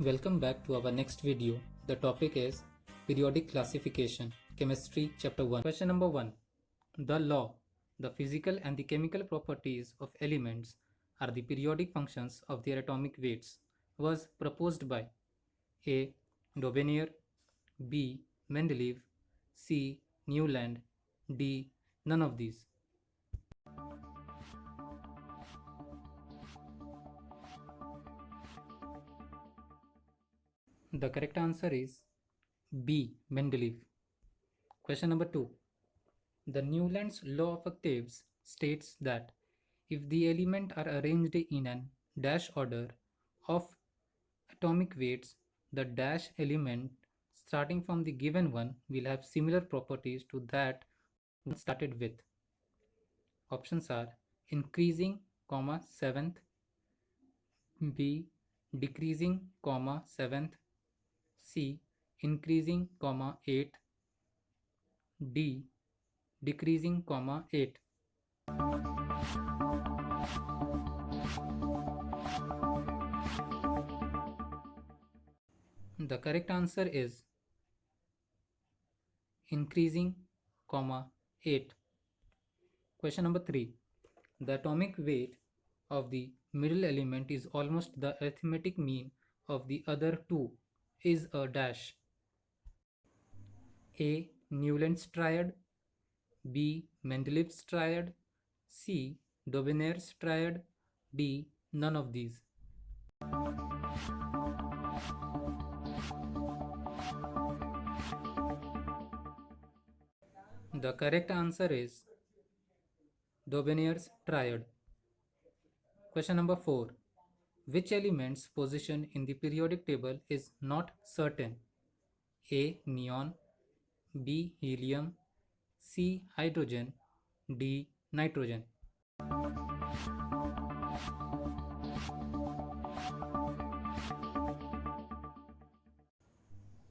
Welcome back to our next video. The topic is Periodic Classification, Chemistry, Chapter 1. Question number 1. The law, the physical and the chemical properties of elements are the periodic functions of their atomic weights, was proposed by A. Daubenier, B. Mendeleev, C. Newland, D. None of these. The correct answer is B. Mendeleev. Question number 2. The Newland's law of octaves states that if the elements are arranged in an dash order of atomic weights, the dash element starting from the given one will have similar properties to that one started with. Options are increasing, seventh, B. Decreasing, seventh, C. Increasing, 8, D. Decreasing, 8. The correct answer is increasing, 8. Question number 3. The atomic weight of the middle element is almost the arithmetic mean of the other two is a dash. A. Newland's triad, B. Mendeleev's triad, C. Daubenier's triad, D. None of these. The correct answer is Daubenier's triad. Question number 4. Which element's position in the periodic table is not certain? A. Neon, B. Helium, C. Hydrogen, D. Nitrogen.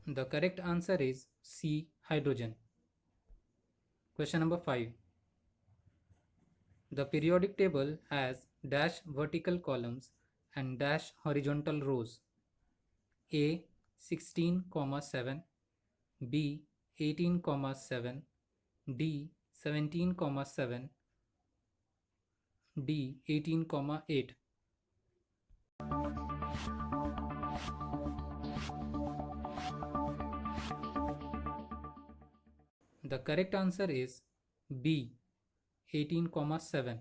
The correct answer is C. Hydrogen. Question number 5. The periodic table has dash vertical columns and dash horizontal rows. A. 16, 7, B. 18, 7, D. 17, 7, D. 18, 8. The correct answer is B. 18, 7.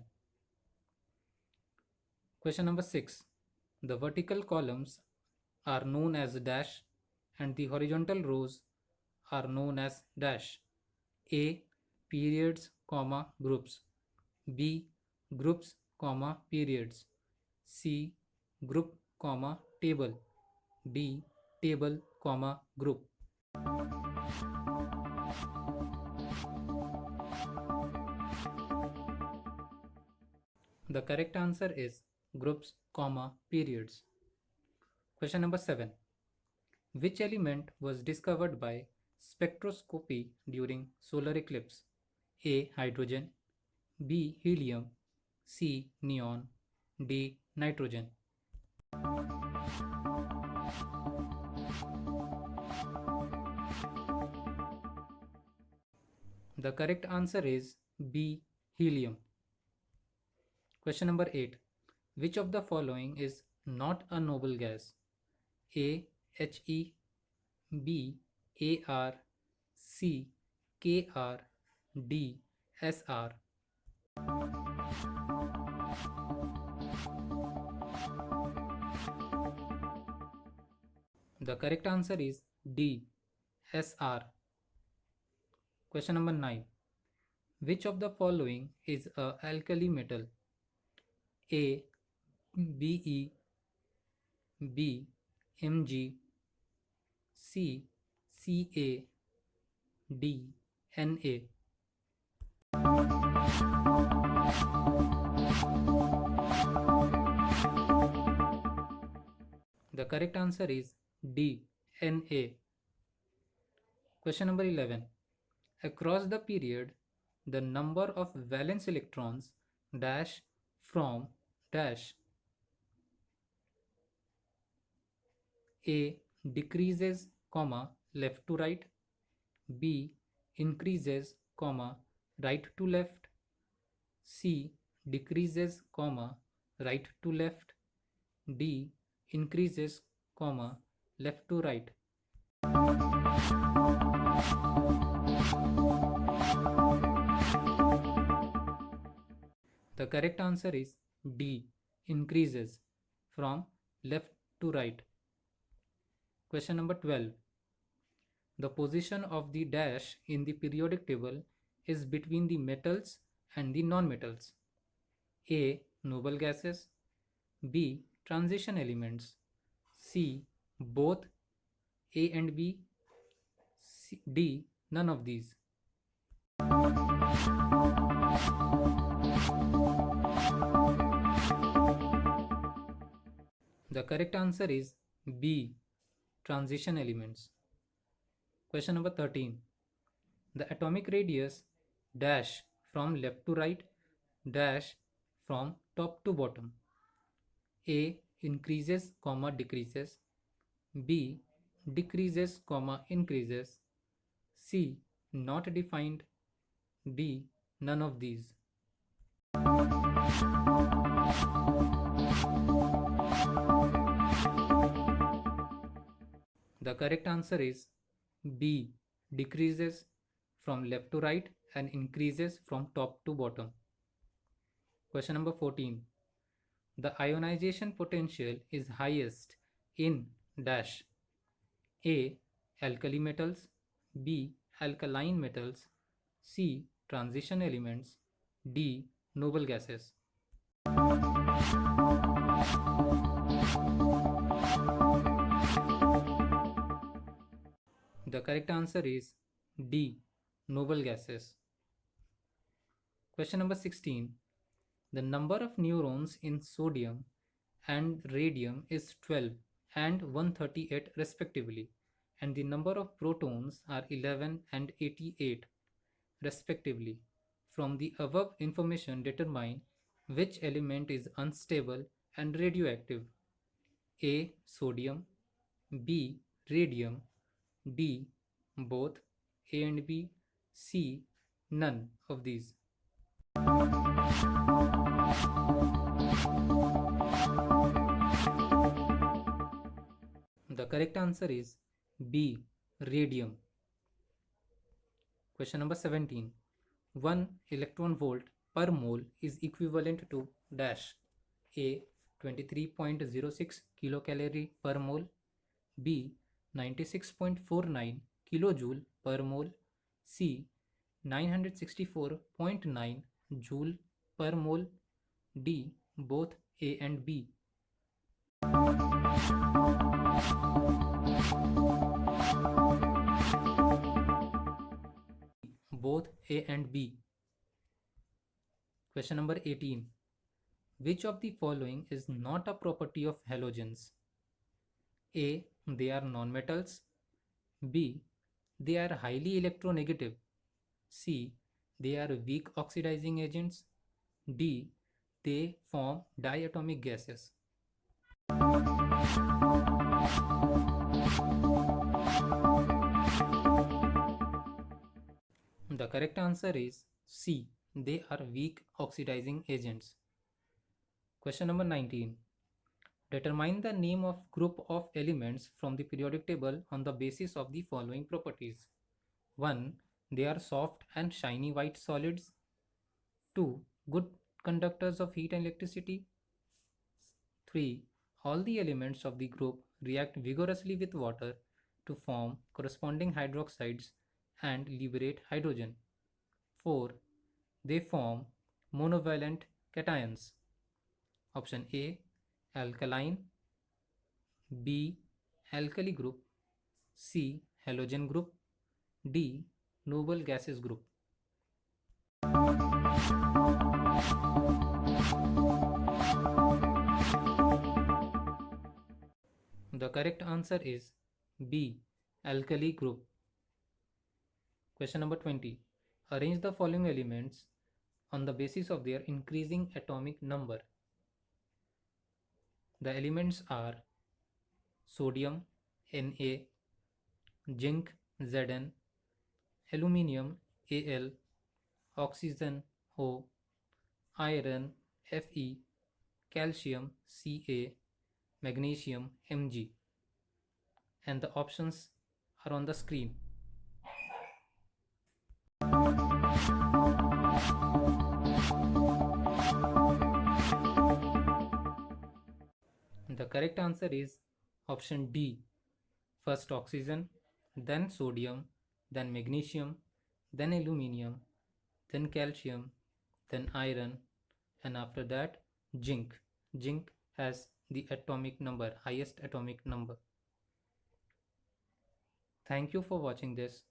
Question number 6. The vertical columns are known as dash and the horizontal rows are known as dash. A. Periods, groups. B. Groups, periods. C. Group, table. D. Table, group. The correct answer is groups, periods. Question number 7. Which element was discovered by spectroscopy during solar eclipse? A. Hydrogen, B. Helium, C. Neon, D. Nitrogen. The correct answer is B. Helium. Question number 8. Which of the following is not a noble gas? A. He, B. Ar, C. Kr, D. Sr. The correct answer is D. Sr. Question number 9. Which of the following is a alkali metal? A. Be, B. Mg, C. Ca, D. Na. The correct answer is D. Na. Question number 11. Across the period, the number of valence electrons dash from dash A. Decreases, left to right. B. Increases, right to left. C. Decreases, right to left. D. Increases, left to right. The correct answer is D. Increases from left to right. Question number 12. The position of the dash in the periodic table is between the metals and the non-metals. A. Noble gases. B. Transition elements. C. Both A and B. D. None of these. The correct answer is B. Transition elements. Question number 13. The atomic radius dash from left to right dash from top to bottom. A. Increases, decreases. B. Decreases, increases. C. Not defined. D. None of these. The correct answer is B. Decreases from left to right and increases from top to bottom. Question number 14. The ionization potential is highest in dash. A. Alkali metals. B. Alkaline metals. C. Transition elements. D. Noble gases. The correct answer is D. Noble gases. Question number 16. The number of neurons in sodium and radium is 12 and 138 respectively, and the number of protons are 11 and 88 respectively. From the above information, determine which element is unstable and radioactive. A. Sodium. B. Radium. D. Both A and B. C. None of these. The correct answer is B. Radium. Question number 17. 1 electron volt per mole is equivalent to dash. A. 23.06 kilocalorie per mole. B. 96.49 kilojoule per mole. C. 964.9 joule per mole. D. Both A and B. Both A and B. Question number 18. Which of the following is not a property of halogens? A. They are nonmetals. B. They are highly electronegative. C. They are weak oxidizing agents. D. They form diatomic gases. The correct answer is C. They are weak oxidizing agents. Question number 19. Determine the name of group of elements from the periodic table on the basis of the following properties. 1. They are soft and shiny white solids. 2. Good conductors of heat and electricity. 3. All the elements of the group react vigorously with water to form corresponding hydroxides and liberate hydrogen. 4. They form monovalent cations. Option A. Alkaline. B. Alkali group. C. Halogen group. D. Noble gases group. The correct answer is B. Alkali group. Question number 20. Arrange the following elements on the basis of their increasing atomic number. The elements are sodium Na, zinc Zn, aluminium Al, oxygen O, iron Fe, calcium Ca, magnesium Mg. And the options are on the screen. The correct answer is option D. First oxygen, then sodium, then magnesium, then aluminium, then calcium, then iron, and after that zinc. Zinc has the atomic number, highest atomic number. Thank you for watching this.